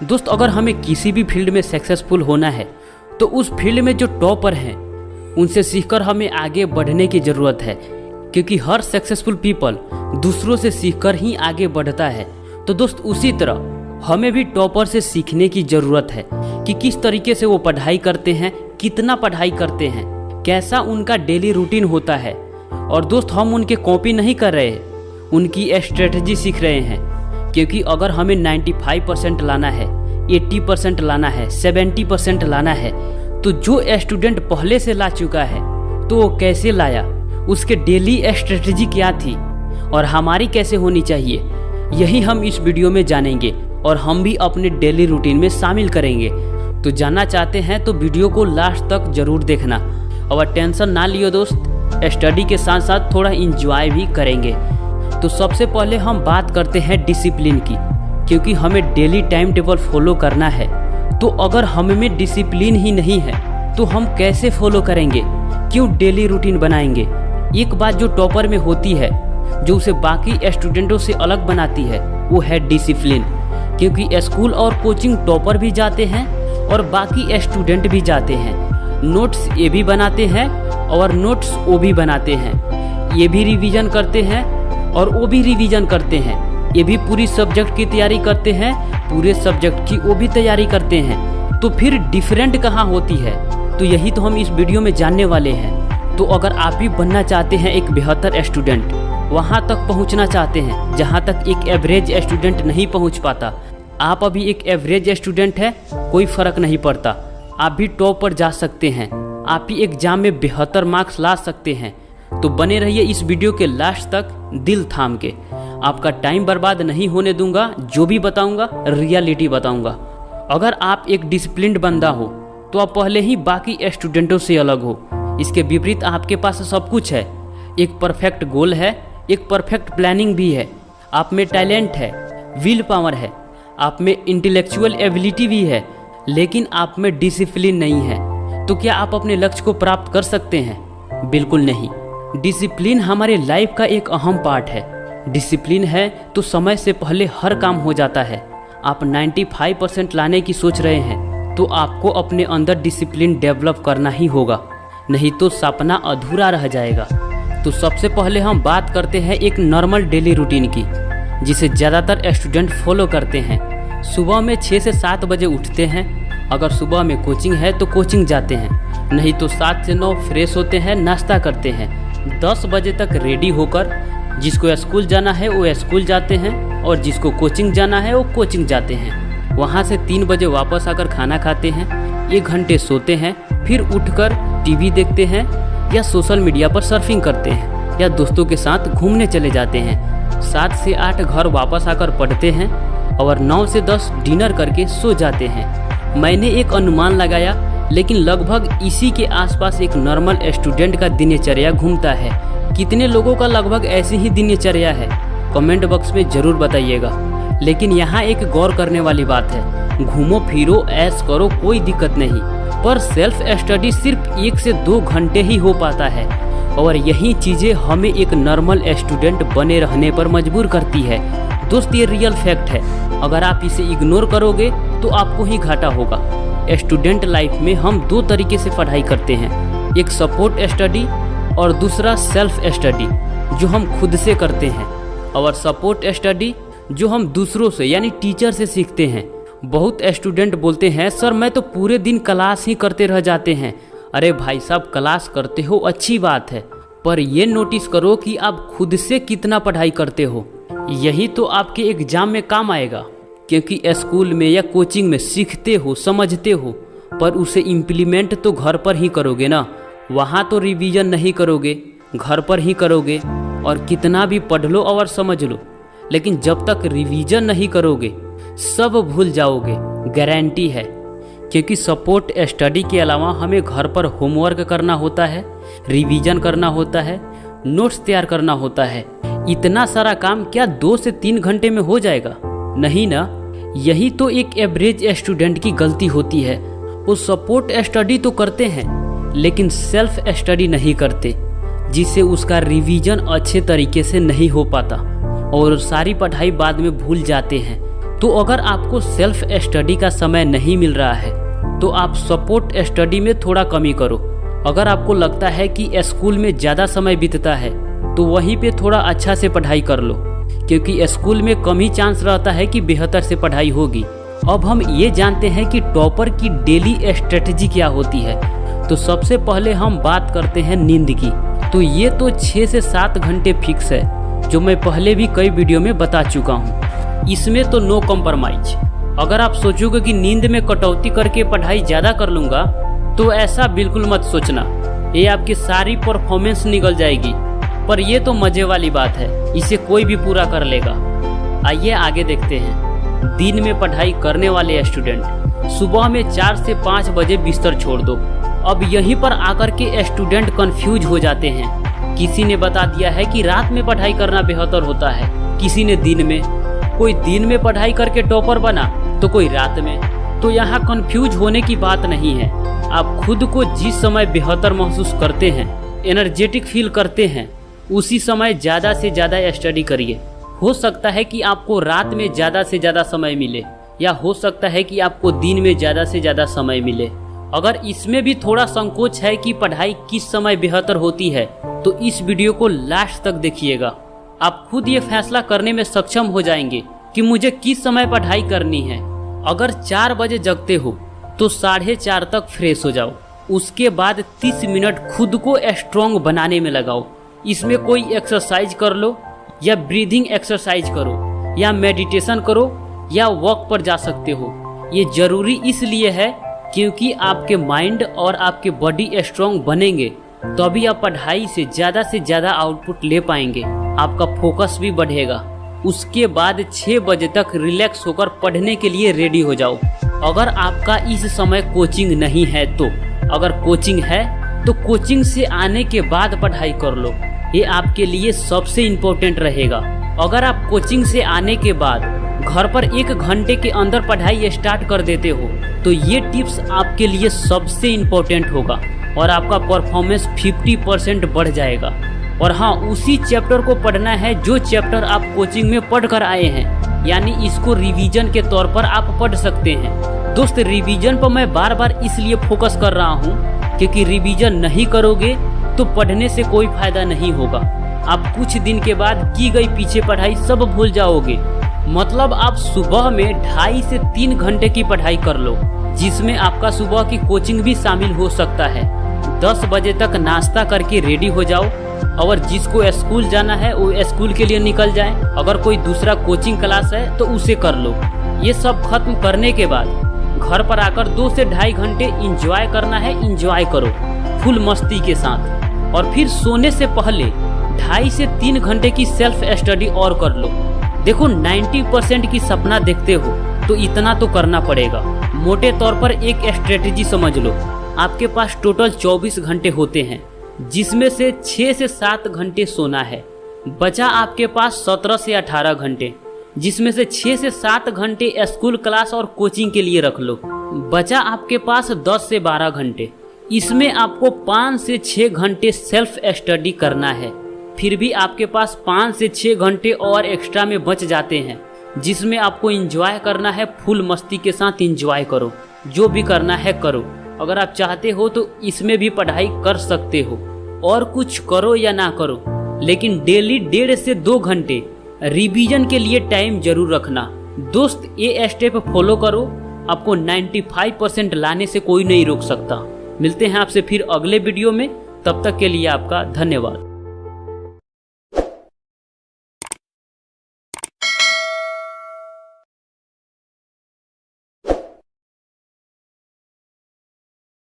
दोस्त अगर हमें किसी भी फील्ड में सक्सेसफुल होना है तो उस फील्ड में जो टॉपर हैं उनसे सीखकर हमें आगे बढ़ने की ज़रूरत है, क्योंकि हर सक्सेसफुल पीपल दूसरों से सीखकर ही आगे बढ़ता है। तो दोस्त उसी तरह हमें भी टॉपर से सीखने की ज़रूरत है कि किस तरीके से वो पढ़ाई करते हैं, कितना पढ़ाई करते हैं, कैसा उनका डेली रूटीन होता है। और दोस्त हम उनके कॉपी नहीं कर रहे हैं, उनकी स्ट्रेटजी सीख रहे हैं। क्योंकि अगर हमें 95% लाना है, 80% लाना है, 70% लाना है, तो जो स्टूडेंट पहले से ला चुका है तो वो कैसे लाया, उसके डेली स्ट्रेटजी क्या थी और हमारी कैसे होनी चाहिए, यही हम इस वीडियो में जानेंगे और हम भी अपने डेली रूटीन में शामिल करेंगे। तो जानना चाहते हैं तो वीडियो को लास्ट तक जरूर देखना। और टेंशन ना लियो दोस्त, स्टडी के साथ साथ थोड़ा इंजॉय भी करेंगे। तो सबसे पहले हम बात करते हैं डिसिप्लिन की, क्योंकि हमें डेली टाइम टेबल फॉलो करना है। तो अगर हम में डिसिप्लिन ही नहीं है तो हम कैसे फॉलो करेंगे, क्यों डेली रूटीन बनाएंगे। एक बात जो टॉपर में होती है, जो उसे बाकी स्टूडेंटों से अलग बनाती है, वो है डिसिप्लिन। क्योंकि स्कूल और कोचिंग टॉपर भी जाते हैं और बाकी स्टूडेंट भी जाते हैं। नोट्स ये भी बनाते हैं और नोट्स वो भी बनाते हैं, ये भी रिवीजन करते हैं और वो भी रिवीजन करते हैं, ये भी पूरी सब्जेक्ट की तैयारी करते हैं, पूरे सब्जेक्ट की वो भी तैयारी करते हैं। तो फिर डिफरेंट कहाँ होती है, तो यही तो हम इस वीडियो में जानने वाले हैं। तो अगर आप भी बनना चाहते हैं एक बेहतर स्टूडेंट, वहाँ तक पहुँचना चाहते हैं जहाँ तक एक एवरेज स्टूडेंट नहीं पहुँच पाता, आप अभी एक एवरेज स्टूडेंट है, कोई फ़र्क नहीं पड़ता, आप भी टॉप पर जा सकते हैं, आप भी एग्जाम में बेहतर मार्क्स ला सकते हैं। तो बने रहिए इस वीडियो के लास्ट तक दिल थाम के। आपका टाइम बर्बाद नहीं होने दूंगा, जो भी बताऊंगा रियलिटी बताऊंगा। अगर आप एक डिसिप्लिन्ड बंदा हो तो आप पहले ही बाकी स्टूडेंटों से अलग हो। इसके विपरीत आपके पास सब कुछ है, एक परफेक्ट गोल है, एक परफेक्ट प्लानिंग भी है, आप में टैलेंट है, विल पावर है, आप में इंटेलेक्चुअल एबिलिटी भी है, लेकिन आप में डिसिप्लिन नहीं है, तो क्या आप अपने लक्ष्य को प्राप्त कर सकते हैं? बिल्कुल नहीं। डिसिप्लिन हमारे लाइफ का एक अहम पार्ट है। डिसिप्लिन है तो समय से पहले हर काम हो जाता है। आप 95% लाने की सोच रहे हैं तो आपको अपने अंदर डिसिप्लिन डेवलप करना ही होगा, नहीं तो सपना अधूरा रह जाएगा। तो सबसे पहले हम बात करते हैं एक नॉर्मल डेली रूटीन की, जिसे ज़्यादातर स्टूडेंट फॉलो करते हैं। सुबह में 6 से 7 बजे उठते हैं, अगर सुबह में कोचिंग है तो कोचिंग जाते हैं, नहीं तो 7 से 9 फ्रेश होते हैं, नाश्ता करते हैं, 10 बजे तक रेडी होकर जिसको स्कूल जाना है वो स्कूल जाते हैं और जिसको कोचिंग जाना है वो कोचिंग जाते हैं। वहाँ से 3 बजे वापस आकर खाना खाते हैं, 1 घंटे सोते हैं, फिर उठकर टीवी देखते हैं या सोशल मीडिया पर सर्फिंग करते हैं या दोस्तों के साथ घूमने चले जाते हैं। 7 से 8 घर वापस आकर पढ़ते हैं और 9 से 10 डिनर करके सो जाते हैं। मैंने एक अनुमान लगाया, लेकिन लगभग इसी के आसपास एक नॉर्मल स्टूडेंट का दिनचर्या घूमता है। कितने लोगों का लगभग ऐसी ही दिनचर्या है, कमेंट बॉक्स में जरूर बताइएगा। लेकिन यहाँ एक गौर करने वाली बात है, घूमो फिरो ऐश करो कोई दिक्कत नहीं, पर सेल्फ स्टडी सिर्फ 1 से 2 घंटे ही हो पाता है और यही चीज़ें हमें एक नॉर्मल स्टूडेंट बने रहने पर मजबूर करती है। दोस्त ये रियल फैक्ट है, अगर आप इसे इग्नोर करोगे तो आपको ही घाटा होगा। स्टूडेंट लाइफ में हम 2 तरीके से पढ़ाई करते हैं, एक सपोर्ट स्टडी और दूसरा सेल्फ स्टडी जो हम खुद से करते हैं, और सपोर्ट स्टडी जो हम दूसरों से यानी टीचर से सीखते हैं। बहुत स्टूडेंट बोलते हैं सर मैं तो पूरे दिन क्लास ही करते रह जाते हैं। अरे भाई साहब, क्लास करते हो अच्छी बात है, पर ये नोटिस करो कि आप खुद से कितना पढ़ाई करते हो, यही तो आपके एग्जाम में काम आएगा। क्योंकि स्कूल में या कोचिंग में सीखते हो, समझते हो, पर उसे इम्प्लीमेंट तो घर पर ही करोगे ना। वहाँ तो रिवीजन नहीं करोगे, घर पर ही करोगे, और कितना भी पढ़ लो और समझ लो, लेकिन जब तक रिवीजन नहीं करोगे सब भूल जाओगे, गारंटी है। क्योंकि सपोर्ट स्टडी के अलावा हमें घर पर होमवर्क करना होता है, रिवीजन करना होता है, नोट्स तैयार करना होता है। इतना सारा काम क्या 2 से 3 घंटे में हो जाएगा? नहीं ना। यही तो एक एवरेज स्टूडेंट की गलती होती है, वो सपोर्ट स्टडी तो करते हैं लेकिन सेल्फ स्टडी नहीं करते, जिससे उसका रिवीजन अच्छे तरीके से नहीं हो पाता और सारी पढ़ाई बाद में भूल जाते हैं। तो अगर आपको सेल्फ स्टडी का समय नहीं मिल रहा है तो आप सपोर्ट स्टडी में थोड़ा कमी करो। अगर आपको लगता है कि स्कूल में ज़्यादा समय बीतता है तो वहीं पे थोड़ा अच्छा से पढ़ाई कर लो, क्योंकि स्कूल में कम ही चांस रहता है कि बेहतर से पढ़ाई होगी। अब हम ये जानते हैं कि टॉपर की डेली स्ट्रेटजी क्या होती है। तो सबसे पहले हम बात करते हैं नींद की। तो ये तो 6 से 7 घंटे फिक्स है, जो मैं पहले भी कई वीडियो में बता चुका हूँ। इसमें तो नो कॉम्प्रोमाइज। अगर आप सोचोगे कि नींद में कटौती करके पढ़ाई ज़्यादा कर लूँगा तो ऐसा बिल्कुल मत सोचना, ये आपकी सारी परफॉर्मेंस निकल जाएगी। पर ये तो मज़े वाली बात है, इसे कोई भी पूरा कर लेगा। आइए आगे देखते हैं। दिन में पढ़ाई करने वाले स्टूडेंट सुबह में 4 से 5 बजे बिस्तर छोड़ दो। अब यहीं पर आकर के स्टूडेंट कंफ्यूज हो जाते हैं। किसी ने बता दिया है कि रात में पढ़ाई करना बेहतर होता है, किसी ने दिन में। कोई दिन में पढ़ाई करके टॉपर बना तो कोई रात में। तो यहाँ कंफ्यूज होने की बात नहीं है। आप खुद को जिस समय बेहतर महसूस करते हैं, एनर्जेटिक फील करते हैं, उसी समय ज़्यादा से ज़्यादा स्टडी करिए। हो सकता है कि आपको रात में ज़्यादा से ज़्यादा समय मिले, या हो सकता है कि आपको दिन में ज़्यादा से ज़्यादा समय मिले। अगर इसमें भी थोड़ा संकोच है कि पढ़ाई किस समय बेहतर होती है तो इस वीडियो को लास्ट तक देखिएगा। आप खुद ये फैसला करने में सक्षम हो जाएंगे कि मुझे किस समय पढ़ाई करनी है। अगर 4 बजे जगते हो तो 4:30 तक फ्रेश हो जाओ। उसके बाद 30 मिनट खुद को स्ट्रॉन्ग बनाने में लगाओ। इसमें कोई एक्सरसाइज कर लो, या ब्रीदिंग एक्सरसाइज करो, या मेडिटेशन करो, या वॉक पर जा सकते हो। ये जरूरी इसलिए है क्योंकि आपके माइंड और आपके बॉडी स्ट्रॉन्ग बनेंगे, तभी आप पढ़ाई से ज़्यादा आउटपुट ले पाएंगे। आपका फोकस भी बढ़ेगा। उसके बाद 6 बजे तक रिलैक्स होकर पढ़ने के लिए रेडी हो जाओ। अगर आपका इस समय कोचिंग नहीं है तो, अगर कोचिंग है तो कोचिंग से आने के बाद पढ़ाई कर लो, ये आपके लिए सबसे इम्पोर्टेंट रहेगा। अगर आप कोचिंग से आने के बाद घर पर 1 घंटे के अंदर पढ़ाई स्टार्ट कर देते हो तो ये टिप्स आपके लिए सबसे इम्पोर्टेंट होगा और आपका परफॉर्मेंस 50% बढ़ जाएगा। और हाँ, उसी चैप्टर को पढ़ना है जो चैप्टर आप कोचिंग में पढ़ कर आए हैं, यानी इसको रिवीजन के तौर पर आप पढ़ सकते हैं। दोस्त, रिवीजन पर मैं बार बार इसलिए फोकस कर रहा हूँ क्योंकि रिवीजन नहीं करोगे तो पढ़ने से कोई फायदा नहीं होगा। आप कुछ दिन के बाद की गई पीछे पढ़ाई सब भूल जाओगे। मतलब आप सुबह में 2.5 से 3 घंटे की पढ़ाई कर लो, जिसमें आपका सुबह की कोचिंग भी शामिल हो सकता है। 10 बजे तक नाश्ता करके रेडी हो जाओ, और जिसको स्कूल जाना है वो स्कूल के लिए निकल जाए। अगर कोई दूसरा कोचिंग क्लास है तो उसे कर लो। ये सब खत्म करने के बाद घर पर आकर 2 से 2.5 घंटे इंजॉय करना है, इंजॉय करो फुल मस्ती के साथ। और फिर सोने से पहले 2.5 से 3 घंटे की सेल्फ स्टडी और कर लो। देखो, 90% की सपना देखते हो तो इतना तो करना पड़ेगा। मोटे तौर पर एक स्ट्रेटेजी समझ लो। आपके पास टोटल 24 घंटे होते हैं, जिसमें से 6 से 7 घंटे सोना है। बचा आपके पास 17 से 18 घंटे, जिसमें से 6 से 7 घंटे स्कूल क्लास और कोचिंग के लिए रख लो। बचा आपके पास 10 से 12 घंटे। इसमें आपको 5 से 6 घंटे सेल्फ स्टडी करना है। फिर भी आपके पास 5 से 6 घंटे और एक्स्ट्रा में बच जाते हैं, जिसमें आपको एंजॉय करना है। फुल मस्ती के साथ एंजॉय करो, जो भी करना है करो। अगर आप चाहते हो तो इसमें भी पढ़ाई कर सकते हो, और कुछ करो या ना करो, लेकिन डेली 1.5 से 2 घंटे रिवीजन के लिए टाइम जरूर रखना। दोस्त, ये स्टेप फॉलो करो, आपको 95% लाने से कोई नहीं रोक सकता। मिलते हैं आपसे फिर अगले वीडियो में, तब तक के लिए आपका धन्यवाद।